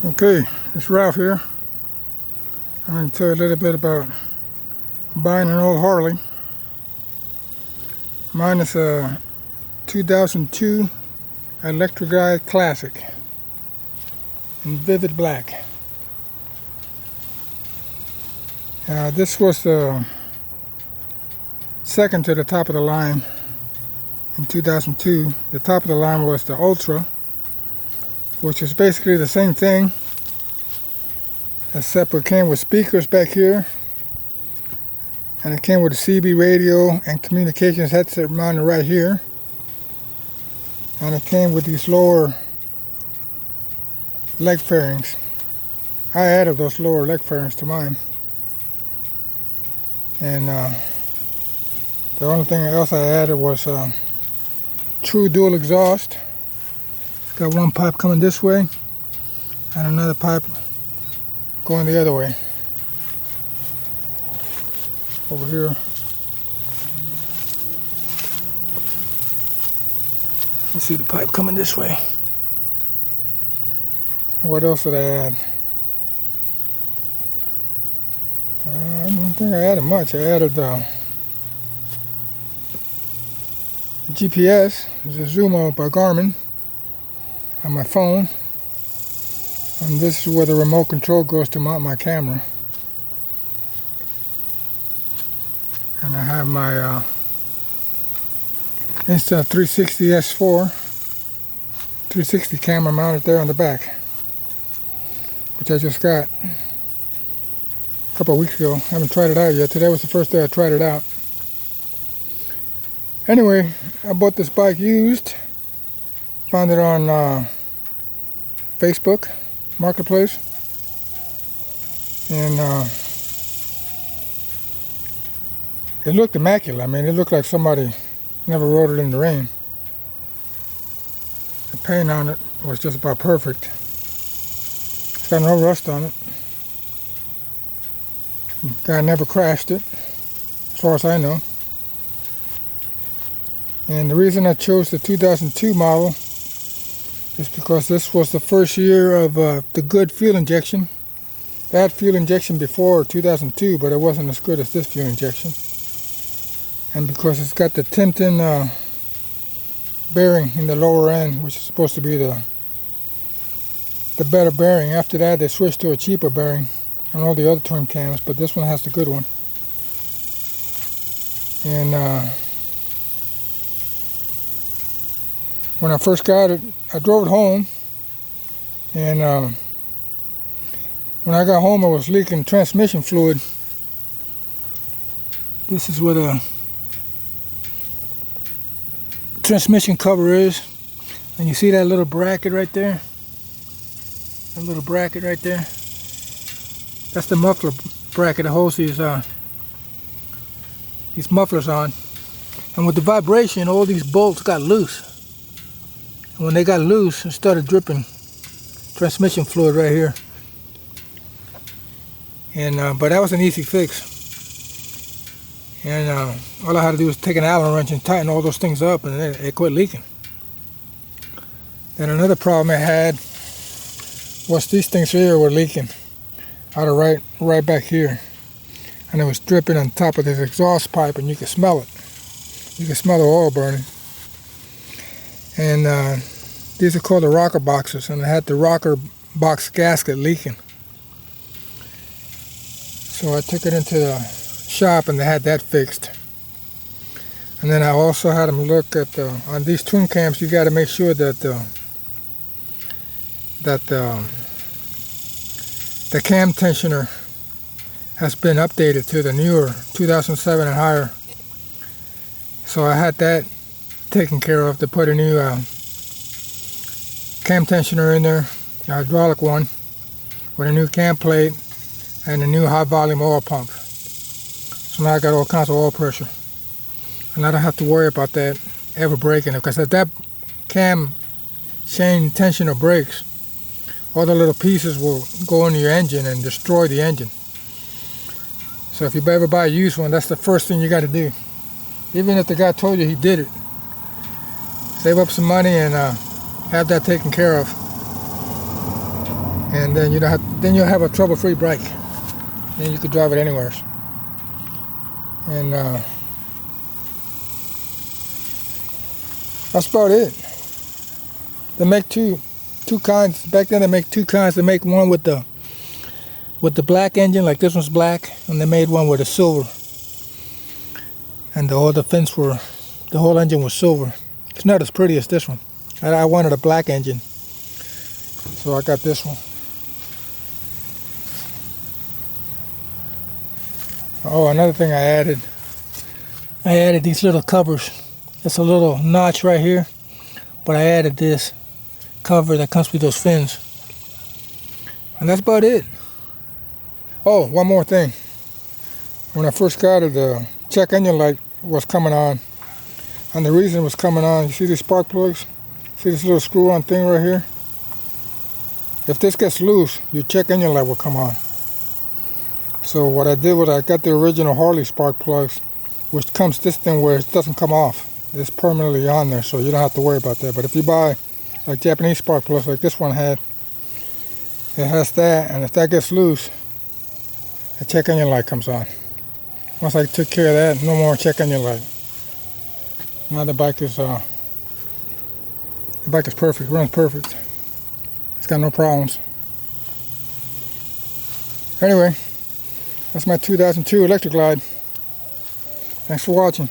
Okay, it's Ralph here. I'm going to tell you a little bit about buying an old Harley. Mine is a 2002 Electra Glide Classic in vivid black. This was the second to the top of the line in 2002. The top of the line was the Ultra, which is basically the same thing, except it came with speakers back here, and it came with a CB radio and communications headset mounted right here, and it came with these lower leg fairings. I added those lower leg fairings to mine, and the only thing else I added was true dual exhaust. Got one pipe coming this way and another pipe going the other way. Over here. You see the pipe coming this way. What else did I add? I don't think I added much. I added the GPS. There's a zoom out by Garmin on my phone, and this is where the remote control goes to mount my camera. And I have my Insta360 S4 360 camera mounted there on the back, which I just got a couple of weeks ago. I haven't tried it out yet. Today was the first day I tried it out. Anyway, I bought this bike used. Found it on Facebook Marketplace, and it looked immaculate. I mean, it looked like somebody never rode it in the rain. The paint on it was just about perfect. It's got no rust on it. The guy never crashed it, as far as I know. And the reason I chose the 2002 model is because this was the first year of the good fuel injection. They had fuel injection before 2002, but it wasn't as good as this fuel injection. And because it's got the Timpton bearing in the lower end, which is supposed to be the better bearing. After that, they switched to a cheaper bearing on all the other twin cams, but this one has the good one. And when I first got it, I drove it home, and when I got home, I was leaking transmission fluid. This is where the transmission cover is, and you see that little bracket right there? That little bracket right there? That's the muffler bracket that holds these mufflers on. And with the vibration, all these bolts got loose. And when they got loose, it started dripping transmission fluid right here. And but that was an easy fix. And all I had to do was take an Allen wrench and tighten all those things up, and it quit leaking. Then another problem I had was these things here were leaking out of right back here, and it was dripping on top of this exhaust pipe, and you could smell it. You could smell the oil burning. And these are called the rocker boxes, and I had the rocker box gasket leaking. So I took it into the shop, and they had that fixed. And then I also had them look at on these twin cams. You got to make sure that the cam tensioner has been updated to the newer 2007 and higher. So I had that taken care of, to put a new cam tensioner in there, a hydraulic one, with a new cam plate and a new high volume oil pump. So now I got all kinds of oil pressure, and I don't have to worry about that ever breaking, because if that cam chain tensioner breaks, all the little pieces will go into your engine and destroy the engine. So if you ever buy a used one, that's the first thing you got to do. Even if the guy told you he did it, save up some money and have that taken care of. and then you don't have, then you'll have a trouble-free bike. Then you could drive it anywhere. And that's about it. They make two kinds. Back then they make two kinds. They make one with the black engine, like this one's black, and they made one with a silver. And the whole engine was silver. It's not as pretty as this one. I wanted a black engine, so I got this one. Oh, another thing I added these little covers. It's a little notch right here, but I added this cover that comes with those fins. And that's about it. Oh, one more thing. When I first got it, the check engine light was coming on. And the reason it was coming on, you see these spark plugs? See this little screw-on thing right here? If this gets loose, your check engine light will come on. So what I did was I got the original Harley spark plugs, which comes this thing where it doesn't come off. It's permanently on there, so you don't have to worry about that. But if you buy like Japanese spark plugs like this one had, it has that, and if that gets loose, the check engine light comes on. Once I took care of that, no more check engine light. Now the bike is perfect, runs perfect. It's got no problems. Anyway, that's my 2002 Electra Glide. Thanks for watching.